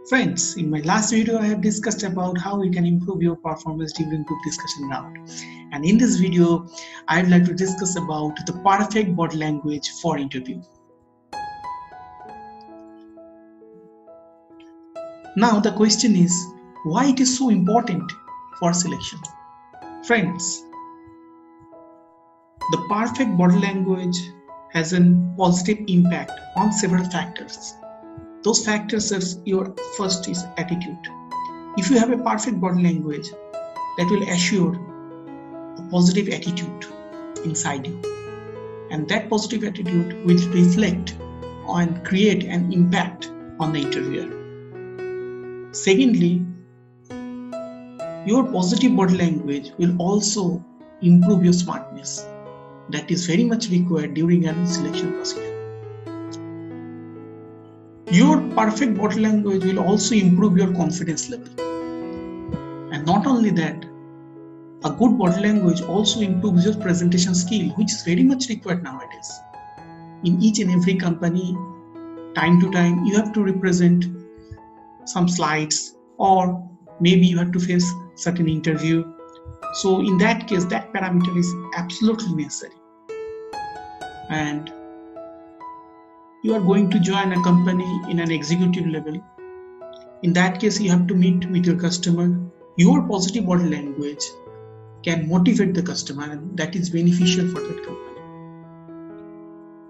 Friends, in my last video I have discussed about how you can improve your performance during group discussion round. And in this video, I'd like to discuss about the perfect body language for interview. Now the question is, why it is so important for selection? Friends, the perfect body language has a positive impact on several factors. Those factors are your first is attitude. If you have a perfect body language, that will assure a positive attitude inside you. And that positive attitude will reflect and create an impact on the interviewer. Secondly, your positive body language will also improve your smartness. That is very much required during a selection procedure. Your perfect body language will also improve your confidence level. And not only that, a good body language also improves your presentation skill, which is very much required nowadays. In each and every company, time to time, you have to represent some slides, or maybe you have to face certain interview. So in that case, that parameter is absolutely necessary. And you are going to join a company in an executive level. In that case, you have to meet with your customer. Your positive body language can motivate the customer, and that is beneficial for that company.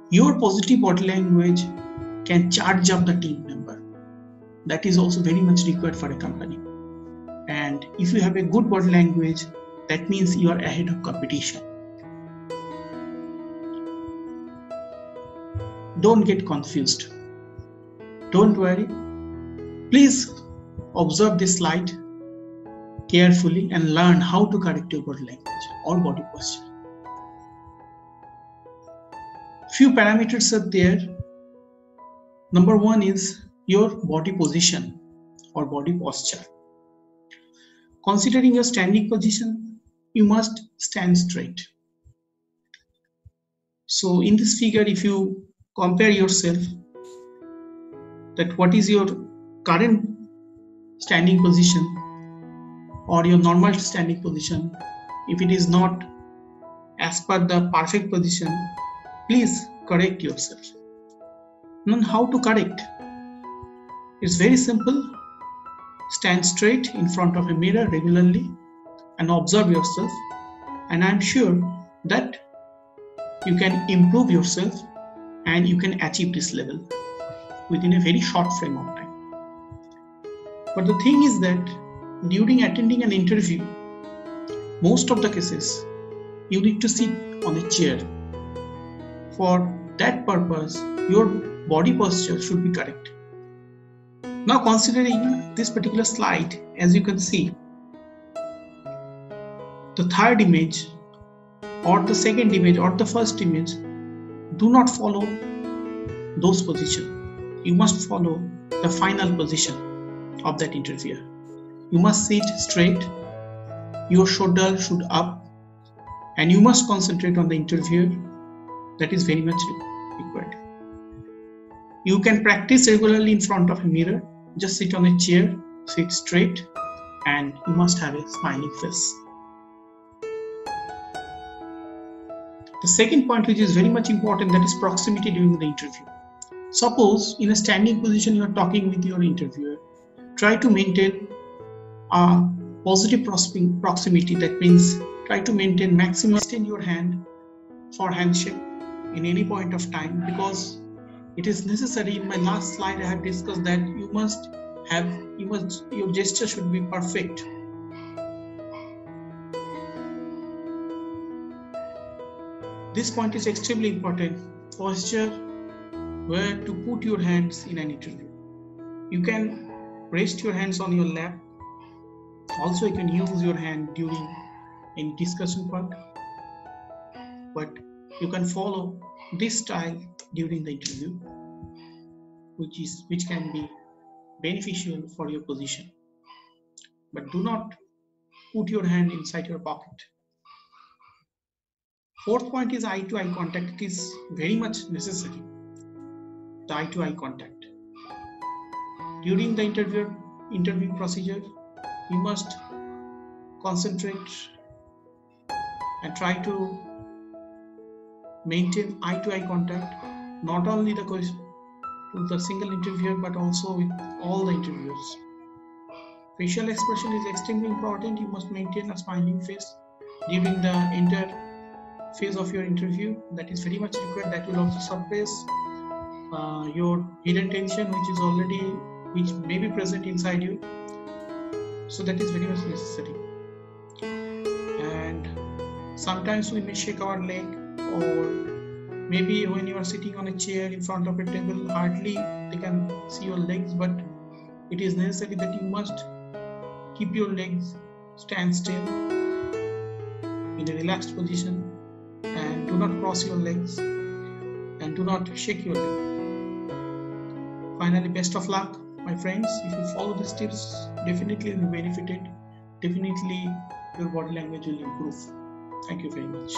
Your positive body language can charge up the team member. That is also very much required for a company. And if you have a good body language, that means you are ahead of competition. Don't get confused. Don't worry. Please observe this slide carefully and learn how to correct your body language or body posture. Few parameters are there. Number one is your body position or body posture. Considering your standing position, you must stand straight. So in this figure, if you compare yourself, that what is your current standing position or your normal standing position. If it is not as per the perfect position, please correct yourself. Now, how to correct? It's very simple. Stand straight in front of a mirror regularly and observe yourself, and I'm sure that you can improve yourself and you can achieve this level within a very short frame of time. But the thing is that during attending an interview, most of the cases, you need to sit on a chair. For that purpose, your body posture should be correct. Now, considering this particular slide, as you can see, the third image or the second image or the first image do not follow those positions. You must follow the final position of that interviewer. You must sit straight, your shoulder should up, and you must concentrate on the interviewer. That is very much required. You can practice regularly in front of a mirror. Just sit on a chair, sit straight, and you must have a smiling face. The second point, which is very much important, that is proximity during the interview. Suppose in a standing position you are talking with your interviewer, try to maintain a positive proximity. That means try to maintain maximum, extend your hand for handshake in any point of time, because it is necessary. In my last slide I have discussed that your gesture should be perfect. This point is extremely important. Posture, where to put your hands in an interview. You can rest your hands on your lap. Also, you can use your hand during any discussion part. But you can follow this style during the interview, which can be beneficial for your position. But do not put your hand inside your pocket. Fourth point is eye-to-eye contact. It is very much necessary. The eye-to-eye contact. During the interviewing procedure, you must concentrate and try to maintain eye-to-eye contact, not only to the single interviewer but also with all the interviewers. Facial expression is extremely important. You must maintain a smiling face during the entire phase of your interview. That is very much required. That will also suppress your hidden tension, which may be present inside you. So that is very much necessary. And sometimes we may shake our leg, or maybe when you are sitting on a chair in front of a table, hardly they can see your legs, but it is necessary that you must keep your legs stand still in a relaxed position, and do not cross your legs, and do not shake your leg. Finally, best of luck, my friends. If you follow these tips, definitely you'll be benefited. Definitely your body language will improve. Thank you very much.